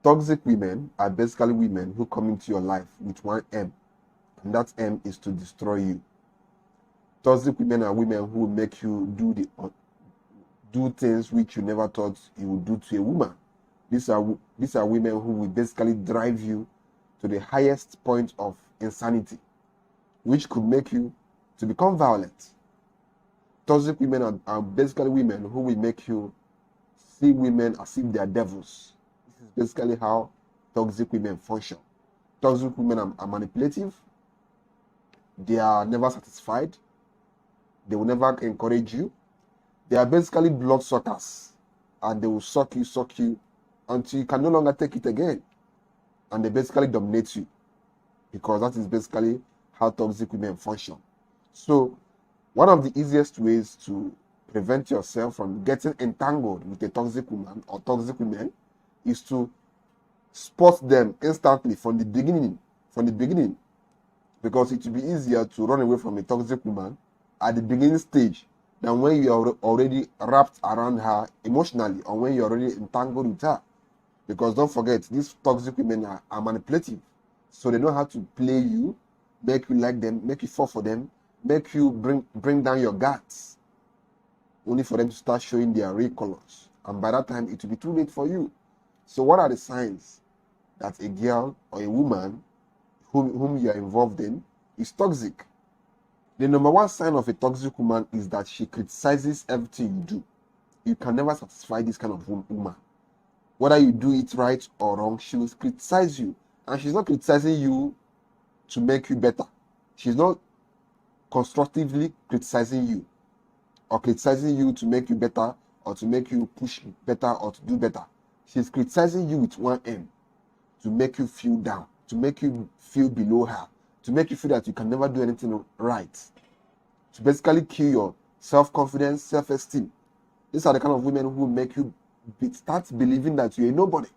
Toxic women are basically women who come into your life with one aim, and that aim is to destroy you. Toxic women are women who make you do things which you never thought you would do to a woman. These are women who will basically drive you to the highest point of insanity, which could make you to become violent. Toxic women are basically women who will make you see women as if they are devils. This is basically how toxic women function. Toxic women are manipulative. They are never satisfied. They will never encourage you. They are basically blood suckers, and they will suck you until you can no longer take it again. And they basically dominate you, because that is basically how toxic women function. So one of the easiest ways to prevent yourself from getting entangled with a toxic woman or toxic women is to spot them instantly from the beginning. Because it will be easier to run away from a toxic woman at the beginning stage than when you are already wrapped around her emotionally, or when you're already entangled with her. Because don't forget, these toxic women are manipulative. So they know how to play you, make you like them, make you fall for them, make you bring down your guards, only for them to start showing their real colors. And by that time, it will be too late for you. So what are the signs that a girl or a woman whom you are involved in is toxic? The number one sign of a toxic woman is that she criticizes everything you do. You can never satisfy this kind of woman. Whether you do it right or wrong, she will criticize you. And she's not criticizing you to make you better. She's not constructively criticizing you, or criticizing you to make you better, or to make you push better, or to do better. She's criticizing you with one aim: to make you feel down, to make you feel below her, to make you feel that you can never do anything right, to basically kill your self-confidence, self-esteem. These are the kind of women who make you start believing that you're a nobody.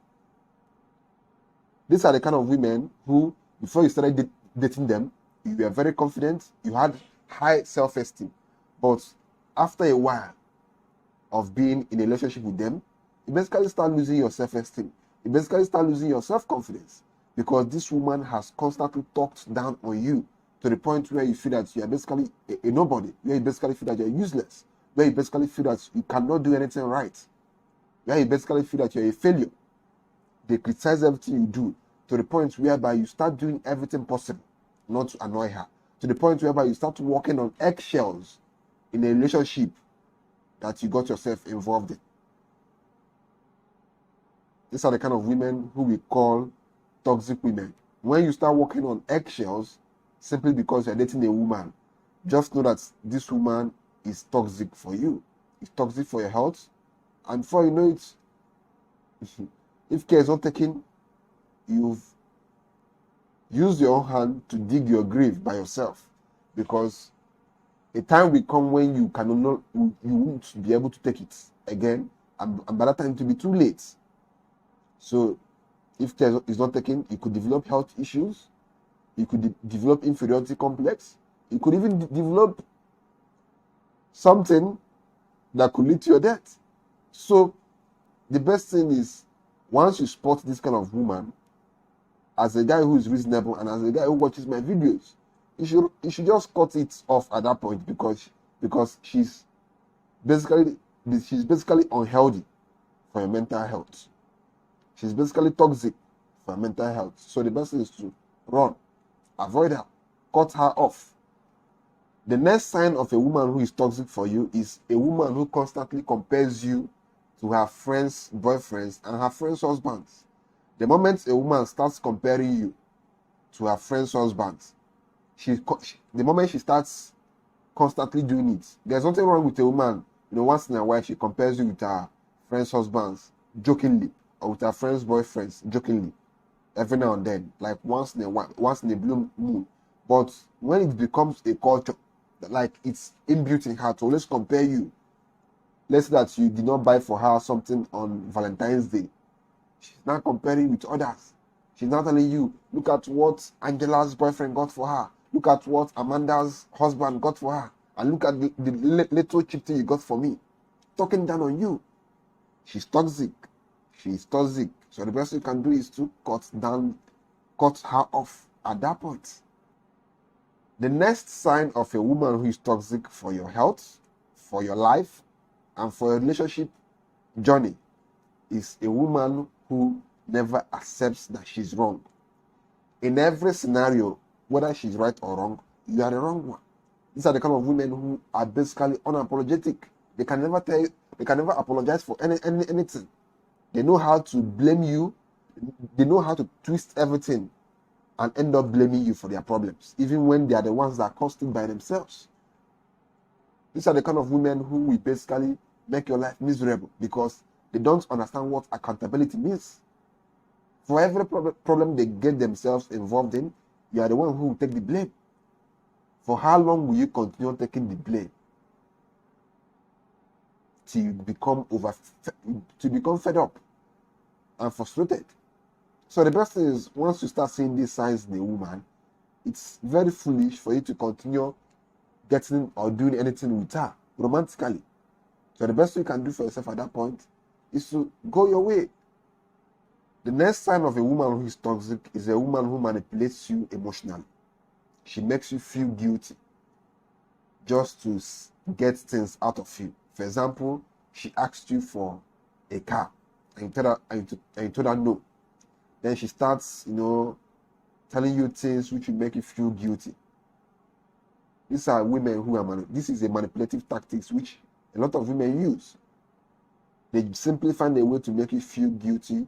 These are the kind of women who, before you started dating them, you were very confident, you had high self-esteem. But after a while of being in a relationship with them, you basically start losing your self-esteem. You basically start losing your self-confidence, because this woman has constantly talked down on you to the point where you feel that you are basically a nobody, where you basically feel that you're useless, where you basically feel that you cannot do anything right, where you basically feel that you're a failure. They criticize everything you do to the point whereby you start doing everything possible not to annoy her, to the point whereby you start walking on eggshells in a relationship that you got yourself involved in. These are the kind of women who we call toxic women. When you start walking on eggshells simply because you're dating a woman, just know that this woman is toxic for you. It's toxic for your health. And before you know it, if care is not taken, you've used your own hand to dig your grave by yourself. Because a time will come when you won't be able to take it again, and by that time it will be too late. So if care is not taken, you could develop health issues, you could develop inferiority complex, you could even develop something that could lead to your death. So the best thing is, once you spot this kind of woman, as a guy who is reasonable and as a guy who watches my videos, you should just cut it off at that point, because she's basically unhealthy for your mental health. She's basically toxic for your mental health. So the best thing is to run, avoid her, cut her off. The next sign of a woman who is toxic for you is a woman who constantly compares you to her friends' boyfriends and her friends' husbands. The moment a woman starts comparing you to her friends' husbands, the moment she starts constantly doing it, there's nothing wrong with a woman. Once in a while she compares you with her friends' husbands jokingly, or with her friends' boyfriends jokingly, every now and then, like once in a blue moon. But when it becomes a culture, like it's inbuilt in her to always compare you, let's say that you did not buy for her something on Valentine's Day, she's not comparing with others. She's not telling you, look at what Angela's boyfriend got for her, look at what Amanda's husband got for her, and look at the little cheap thing you got for me. Talking down on you. She's toxic. She is toxic. So the best you can do is to cut her off at that point. The next sign of a woman who is toxic for your health, for your life, and for your relationship journey is a woman who never accepts that she's wrong. In every scenario, whether she's right or wrong, you are the wrong one. These are the kind of women who are basically unapologetic. They can never apologize for anything. They know how to blame you. They know how to twist everything and end up blaming you for their problems, even when they are the ones that caused it by themselves. These are the kind of women who will basically make your life miserable because they don't understand what accountability means. For every problem they get themselves involved in, you are the one who will take the blame. For how long will you continue taking the blame? Till you become fed up and frustrated. So the best thing is, once you start seeing these signs in a woman, it's very foolish for you to continue getting or doing anything with her romantically. So the best thing you can do for yourself at that point is to go your way. The next sign of a woman who is toxic is a woman who manipulates you emotionally. She makes you feel guilty just to get things out of you. For example, she asked you for a car and you told her no. Then she starts, telling you things which will make you feel guilty. These are women who this is a manipulative tactics which a lot of women use. They simply find a way to make you feel guilty,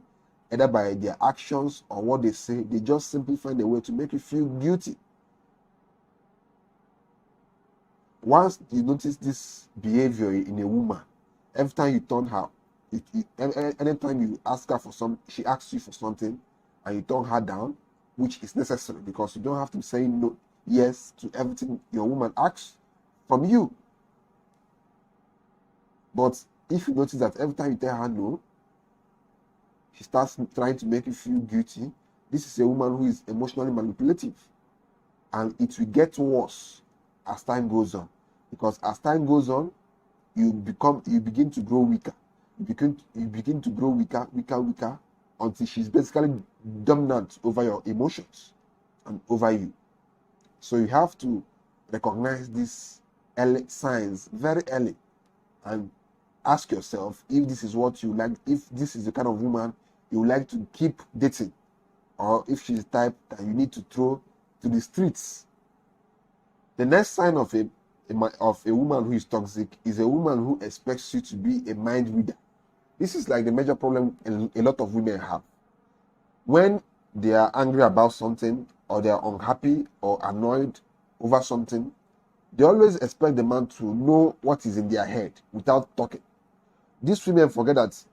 either by their actions or what they say. They just simply find a way to make you feel guilty. Once you notice this behavior in a woman, every time you turn her, anytime you ask her for she asks you for something, and you turn her down, which is necessary because you don't have to say no, yes to everything your woman asks from you. But if you notice that every time you tell her no, she starts trying to make you feel guilty, this is a woman who is emotionally manipulative. And it will get worse as time goes on. Because as time goes on, you begin to grow weaker. You begin to grow weaker, until she's basically dominant over your emotions and over you. So you have to recognize these early signs very early and ask yourself if this is what you like, if this is the kind of woman you would like to keep dating, or if she's the type that you need to throw to the streets. The next sign of a woman who is toxic is a woman who expects you to be a mind reader. This is like the major problem a lot of women have. When they are angry about something, or they are unhappy or annoyed over something, they always expect the man to know what is in their head without talking. These women forget that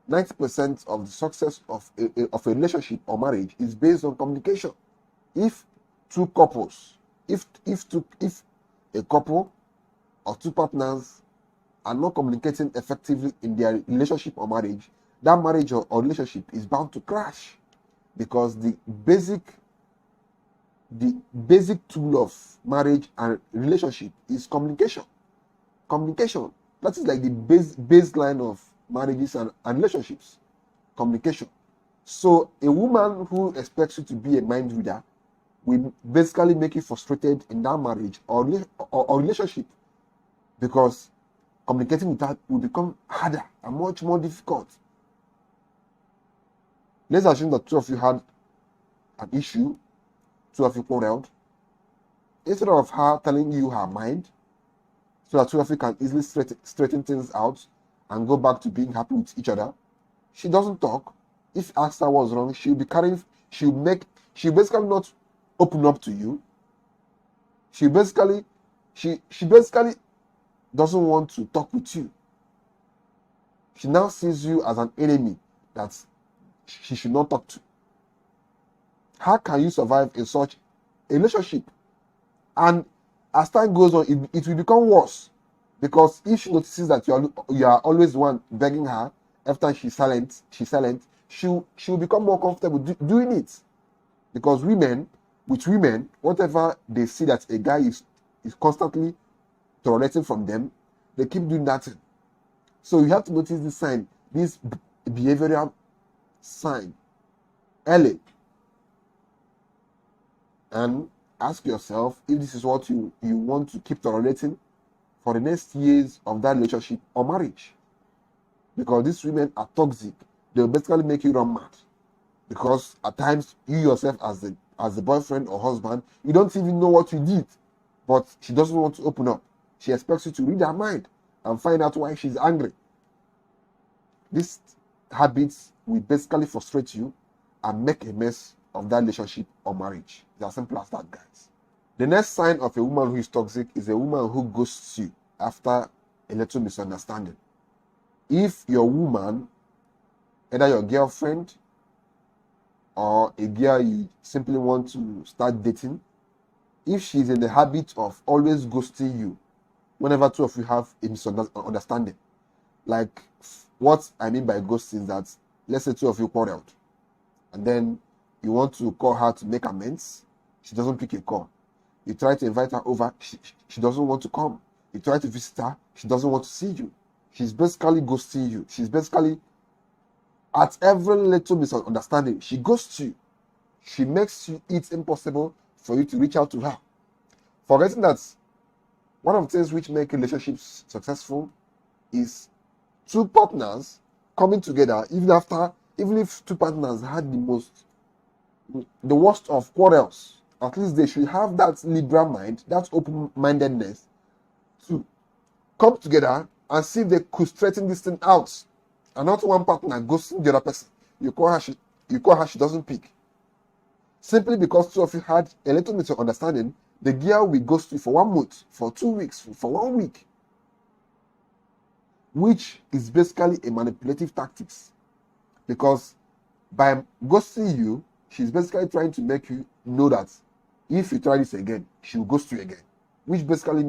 90% of the success of a relationship or marriage is based on communication. If a couple or two partners are not communicating effectively in their relationship or marriage, that marriage or relationship is bound to crash, because the basic tool of marriage and relationship is communication. Communication. That is like the baseline of marriages and relationships. Communication. So a woman who expects you to be a mind reader will basically make you frustrated in that marriage or relationship, because communicating with her will become harder and much more difficult. Let's assume that two of you had an issue, two of you quarreled. Instead of her telling you her mind, so that two of you can easily straighten things out and go back to being happy with each other, she doesn't talk. If asked her what's wrong, she'll basically not open up to you. She basically doesn't want to talk with you. She now sees you as an enemy that she should not talk to. How can you survive in such a relationship? And as time goes on, it will become worse, because if she notices that you are always the one begging her, after she's silent, she'll become more comfortable doing it. Because women, whatever they see that a guy is constantly tolerating from them, they keep doing that. So you have to notice this sign, these behavioral sign early and ask yourself if this is what you want to keep tolerating for the next years of that relationship or marriage. Because these women are toxic. They'll basically make you run mad. Because at times, you yourself as the boyfriend or husband, you don't even know what you did. But she doesn't want to open up. She expects you to read her mind and find out why she's angry. These habits will basically frustrate you and make a mess of that relationship or marriage. It's as simple as that, guys. The next sign of a woman who is toxic is a woman who ghosts you after a little misunderstanding. If your woman, either your girlfriend or a girl you simply want to start dating, if she's in the habit of always ghosting you whenever two of you have a misunderstanding, like what I mean by ghosting is that, let's say two of you quarreled and then you want to call her to make amends, she doesn't pick a call. You try to invite her over, she doesn't want to come. You try to visit her, she doesn't want to see you. She's basically ghosting you. She's basically, at every little misunderstanding, she ghosts you. She makes it impossible for you to reach out to her. Forgetting that one of the things which make relationships successful is two partners coming together, even if two partners had the worst of quarrels, at least they should have that liberal mind, that open-mindedness to come together and see if they could straighten this thing out. And not one partner ghosting the other person. You call her, she doesn't pick. Simply because two of you had a little misunderstanding, the girl will ghost you for 1 month, for 2 weeks, for 1 week. Which is basically a manipulative tactics. Because by ghosting you, she's basically trying to make you know that if you try this again, she will ghost you again. Which basically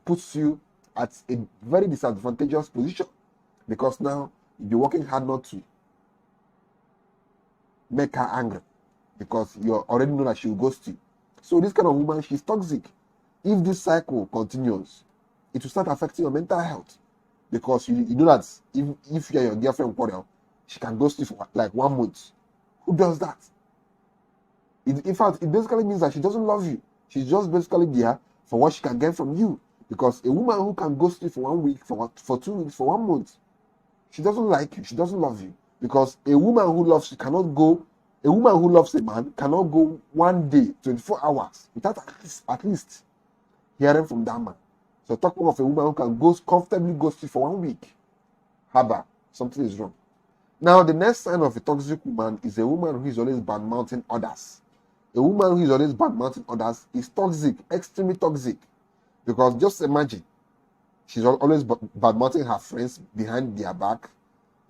puts you at a very disadvantageous position. Because now you'll be working hard not to make her angry. Because you already know that she will ghost you. So this kind of woman, she's toxic. If this cycle continues, it will start affecting your mental health. Because you know that if you're your girlfriend quarrel, she can ghost you for like 1 month. Who does that? In fact, it basically means that she doesn't love you. She's just basically there for what she can get from you. Because a woman who can ghost you for 1 week, for 2 weeks, for 1 month, she doesn't like you. She doesn't love you. Because a woman who loves you cannot go. A woman who loves a man cannot go 1 day, 24 hours without at least hearing from that man. So talking of a woman who can comfortably ghost you for 1 week. Haba, something is wrong. Now, the next sign of a toxic woman is a woman who is always bad-mouthing others. A woman who is always bad-mouthing others is toxic, extremely toxic. Because just imagine, she's always bad-mouthing her friends behind their back.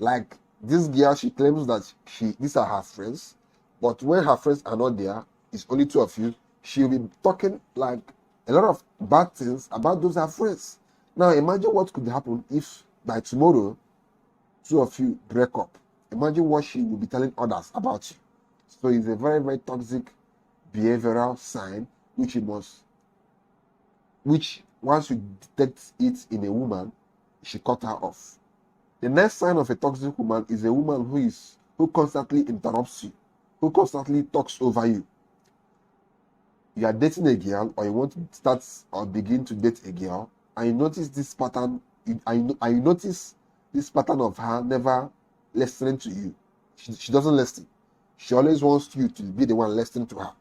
Like this girl, she claims that these are her friends. But when her friends are not there, it's only two of you, she'll be talking like a lot of bad things about those her friends. Now, imagine what could happen if by tomorrow, two of you break up. Imagine what she will be telling others about you. So it's a very, very toxic behavioral sign which once you detect it in a woman, you should cut her off. The next sign of a toxic woman is a woman who constantly interrupts you, who constantly talks over you. You are dating a girl, or you want to start or begin to date a girl, and you notice this pattern. I notice this pattern of her never listening to you. She doesn't listen. She always wants you to be the one listening to her.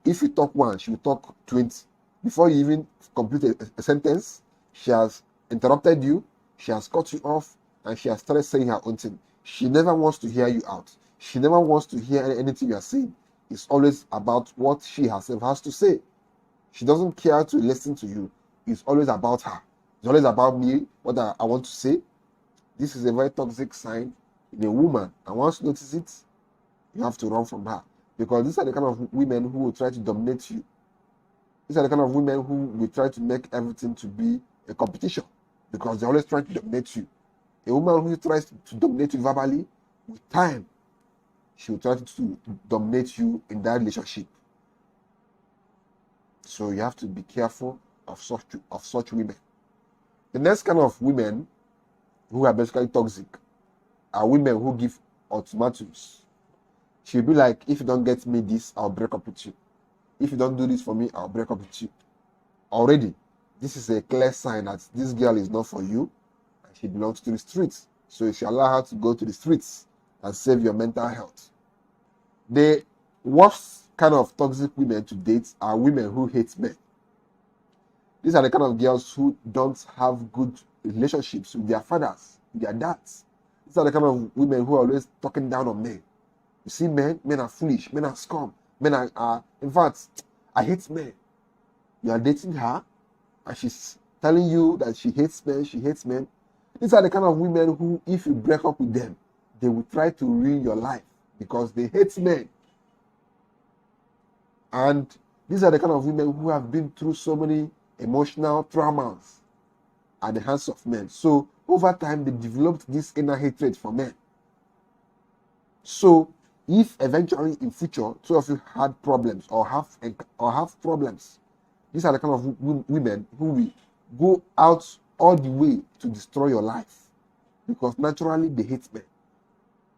If you talk one, she will talk 20. Before you even complete a sentence, she has interrupted you, she has cut you off, and she has started saying her own thing. She never wants to hear you out. She never wants to hear anything you are saying. It's always about what she herself has to say. She doesn't care to listen to you. It's always about her. It's always about me, what I want to say. This is a very toxic sign in a woman. And once you notice it, you have to run from her. Because these are the kind of women who will try to dominate you. These are the kind of women who will try to make everything to be a competition. Because they're always trying to dominate you. A woman who tries to dominate you verbally, with time, she will try to dominate you in that relationship. So you have to be careful of such women. The next kind of women who are basically toxic are women who give ultimatums. She'll be like, if you don't get me this, I'll break up with you. If you don't do this for me, I'll break up with you. Already, this is a clear sign that this girl is not for you and she belongs to the streets. So you should allow her to go to the streets and save your mental health. The worst kind of toxic women to date are women who hate men. These are the kind of girls who don't have good relationships with their fathers, with their dads. These are the kind of women who are always talking down on men. You see, men are foolish, men are scum, men are in fact, I hate men. You are dating her, and she's telling you that she hates men. These are the kind of women who, if you break up with them, they will try to ruin your life because they hate men. And these are the kind of women who have been through so many emotional traumas at the hands of men. So over time, they developed this inner hatred for men. So if eventually in future two of you had problems or have problems, these are the kind of women who will go out all the way to destroy your life because naturally they hate men.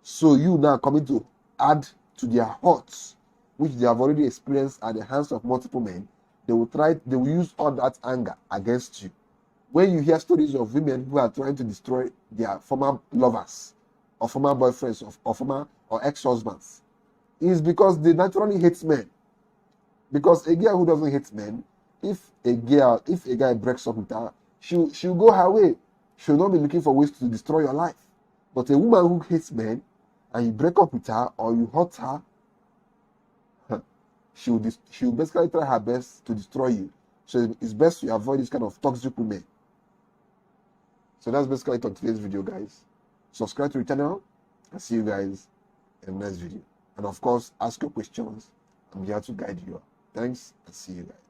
So you now coming to add to their hurts, which they have already experienced at the hands of multiple men. They will use all that anger against you. When you hear stories of women who are trying to destroy their former lovers or former boyfriends or former or ex-husbands, it is because they naturally hate men. Because a girl who doesn't hate men, if a guy breaks up with her, she'll go her way. She'll not be looking for ways to destroy your life. But a woman who hates men and you break up with her or you hurt her, she'll basically try her best to destroy you. So it's best to avoid this kind of toxic women. So that's basically it on today's video, guys. Subscribe to the channel and see you guys in the next video. And of course, ask your questions. I'm here to guide you. Thanks and see you guys.